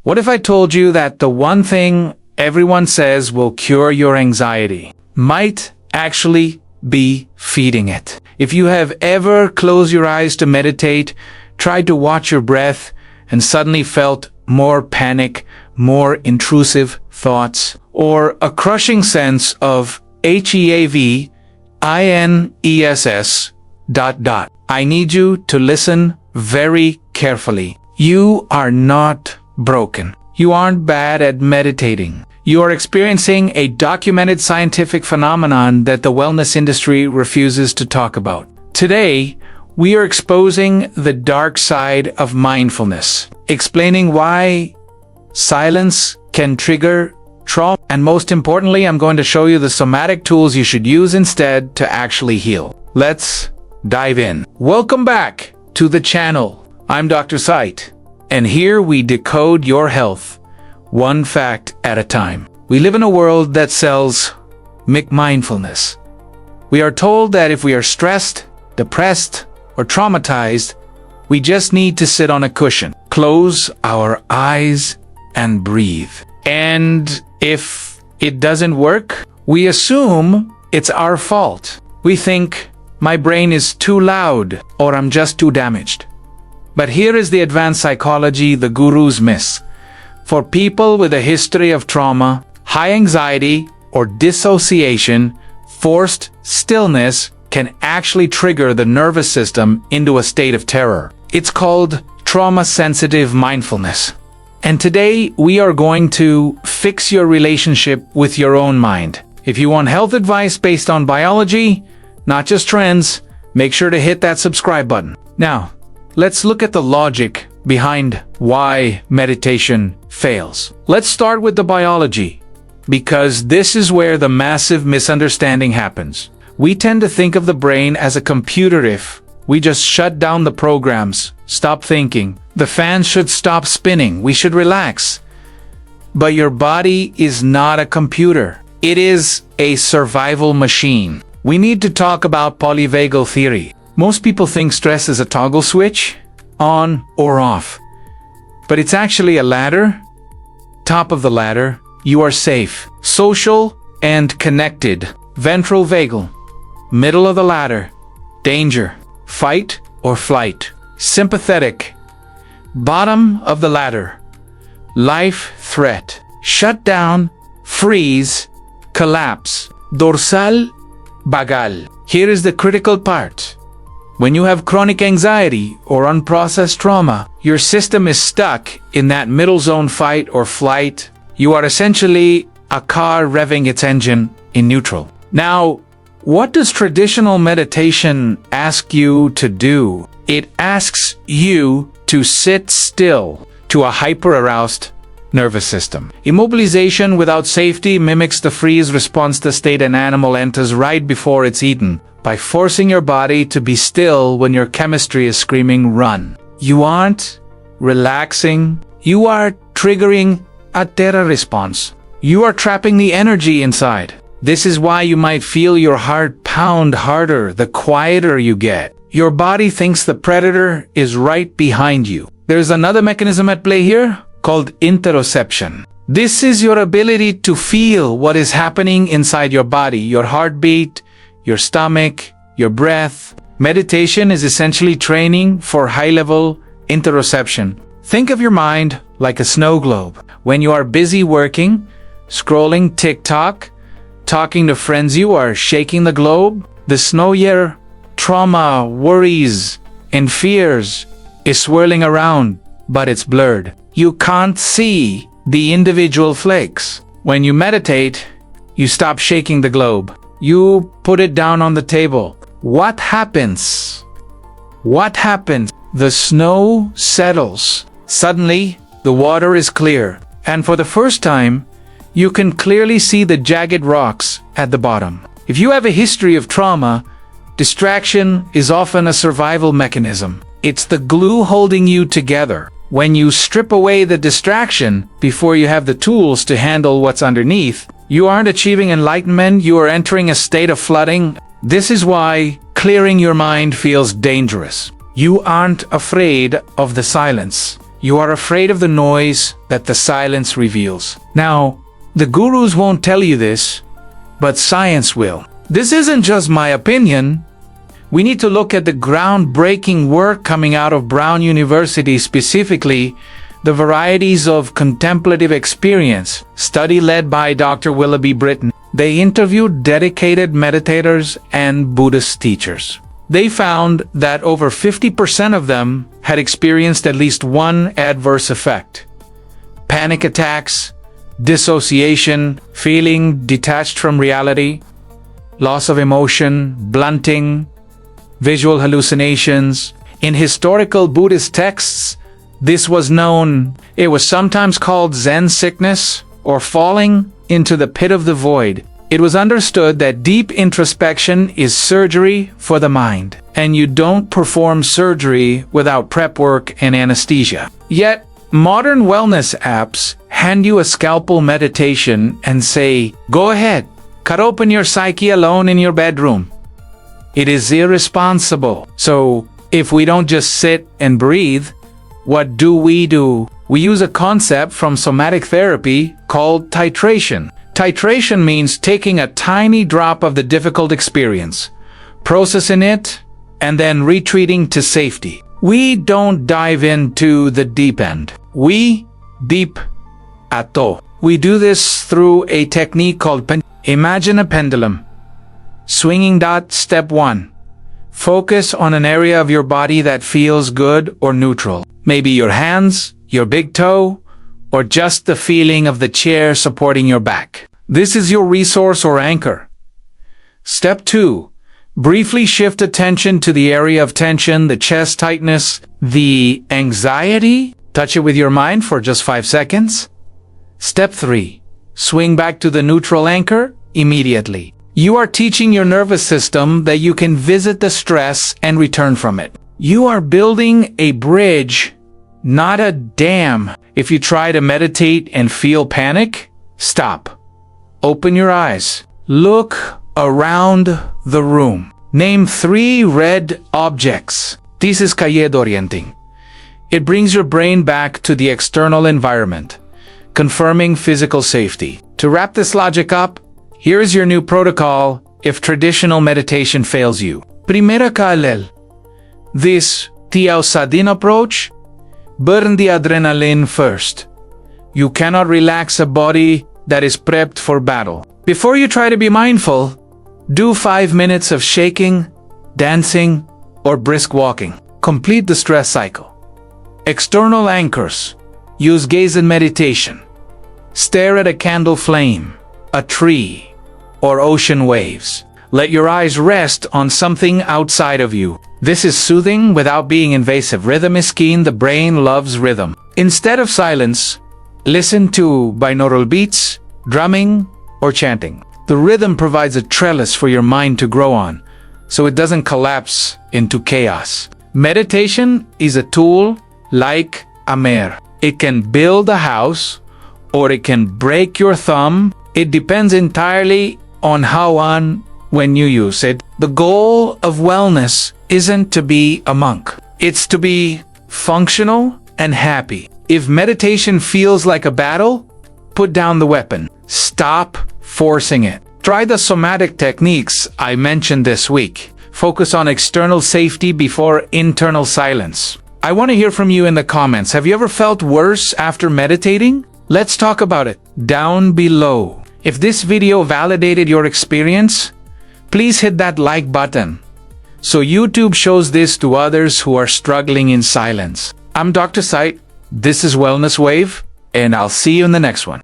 What if I told you that the one thing everyone says will cure your anxiety might actually be feeding it? If you have ever closed your eyes to meditate, tried to watch your breath, and suddenly felt more panic, more intrusive thoughts, or a crushing sense of HEAVINESS ... I need you to listen very carefully. You are not broken. You aren't bad at meditating. You are experiencing a documented scientific phenomenon that the wellness industry refuses to talk about. Today, we are exposing the dark side of mindfulness, explaining why silence can trigger trauma, and most importantly, I'm going to show you the somatic tools you should use instead to actually heal. Let's dive in. Welcome back to the channel. I'm Dr. Sight, and here we decode your health, one fact at a time. We live in a world that sells mindfulness. We are told that if we are stressed, depressed, or traumatized, we just need to sit on a cushion, close our eyes, and breathe. And if it doesn't work, we assume it's our fault. We think, my brain is too loud, or I'm just too damaged. But here is the advanced psychology the gurus miss. For people with a history of trauma, high anxiety, or dissociation, forced stillness can actually trigger the nervous system into a state of terror. It's called trauma-sensitive mindfulness. And today, we are going to fix your relationship with your own mind. If you want health advice based on biology, not just trends, make sure to hit that subscribe button. Now, let's look at the logic behind why meditation fails. Let's start with the biology, because this is where the massive misunderstanding happens. We tend to think of the brain as a computer. If we just shut down the programs, stop thinking, the fans should stop spinning, we should relax. But your body is not a computer. It is a survival machine. We need to talk about polyvagal theory. Most people think stress is a toggle switch, on or off. But it's actually a ladder. Top of the ladder, you are safe, social, and connected. Ventral vagal. Middle of the ladder, danger, fight or flight. Sympathetic. Bottom of the ladder, life threat. Shut down, freeze, collapse. Dorsal vagal. Here is the critical part. When you have chronic anxiety or unprocessed trauma, your system is stuck in that middle zone, fight or flight. You are essentially a car revving its engine in neutral. Now, what does traditional meditation ask you to do? It asks you to sit still to a hyper-aroused nervous system. Immobilization without safety mimics the freeze response the state an animal enters right before it's eaten, by forcing your body to be still when your chemistry is screaming run. You aren't relaxing, you are triggering a terror response. You are trapping the energy inside. This is why you might feel your heart pound harder the quieter you get. Your body thinks the predator is right behind you. There's another mechanism at play here called interoception. This is your ability to feel what is happening inside your body, your heartbeat, your stomach, your breath. Meditation is essentially training for high-level interoception. Think of your mind like a snow globe. When you are busy working, scrolling TikTok, talking to friends, you are shaking the globe. The snow, your trauma, worries, and fears is swirling around, but it's blurred. You can't see the individual flakes. When you meditate, you stop shaking the globe. You put it down on the table. What happens? What happens? The snow settles. Suddenly, the water is clear, and for the first time, you can clearly see the jagged rocks at the bottom. If you have a history of trauma, distraction is often a survival mechanism. It's the glue holding you together. When you strip away the distraction before you have the tools to handle what's underneath, you aren't achieving enlightenment, you are entering a state of flooding. This is why clearing your mind feels dangerous. You aren't afraid of the silence. You are afraid of the noise that the silence reveals. Now, the gurus won't tell you this, but science will. This isn't just my opinion. We need to look at the groundbreaking work coming out of Brown University, specifically the varieties of contemplative experience, study led by Dr. Willoughby Britton. They interviewed dedicated meditators and Buddhist teachers. They found that over 50% of them had experienced at least one adverse effect: panic attacks, dissociation, feeling detached from reality, loss of emotion, blunting, visual hallucinations. In historical Buddhist texts, this was known. It was sometimes called Zen sickness or falling into the pit of the void. It was understood that deep introspection is surgery for the mind, and you don't perform surgery without prep work and anesthesia. Yet, modern wellness apps hand you a scalpel meditation and say, "Go ahead, cut open your psyche alone in your bedroom." It is irresponsible. So, if we don't just sit and breathe, what do? We use a concept from somatic therapy called titration. Titration means taking a tiny drop of the difficult experience, processing it, and then retreating to safety. We don't dive into the deep end. We deep ato. We do this through a technique called imagine a pendulum. Swinging dot. Step 1. Focus on an area of your body that feels good or neutral. Maybe your hands, your big toe, or just the feeling of the chair supporting your back. This is your resource or anchor. Step 2. Briefly shift attention to the area of tension, the chest tightness, the anxiety. Touch it with your mind for just 5 seconds. Step 3. Swing back to the neutral anchor immediately. You are teaching your nervous system that you can visit the stress and return from it. You are building a bridge, not a dam. If you try to meditate and feel panic, stop. Open your eyes. Look around the room. Name 3 red objects. This is calle d'orienting. It brings your brain back to the external environment, confirming physical safety. To wrap this logic up, here is your new protocol if traditional meditation fails you. Primera kalel. This Tiao Sadin approach, burn the adrenaline first. You cannot relax a body that is prepped for battle. Before you try to be mindful, do 5 minutes of shaking, dancing, or brisk walking. Complete the stress cycle. External anchors. Use gaze and meditation. Stare at a candle flame, a tree, or ocean waves. Let your eyes rest on something outside of you. This is soothing without being invasive. Rhythm is keen. The brain loves rhythm. Instead of silence, listen to binaural beats, drumming, or chanting. The rhythm provides a trellis for your mind to grow on, so it doesn't collapse into chaos. Meditation is a tool like a mare. It can build a house, or it can break your thumb. It depends entirely on how and when you use it. The goal of wellness isn't to be a monk. It's to be functional and happy. If meditation feels like a battle, put down the weapon. Stop forcing it. Try the somatic techniques I mentioned this week. Focus on external safety before internal silence. I want to hear from you in the comments. Have you ever felt worse after meditating? Let's talk about it down below. If this video validated your experience, please hit that like button so YouTube shows this to others who are struggling in silence. I'm Dr. Sight. This is Wellness Wave, and I'll see you in the next one.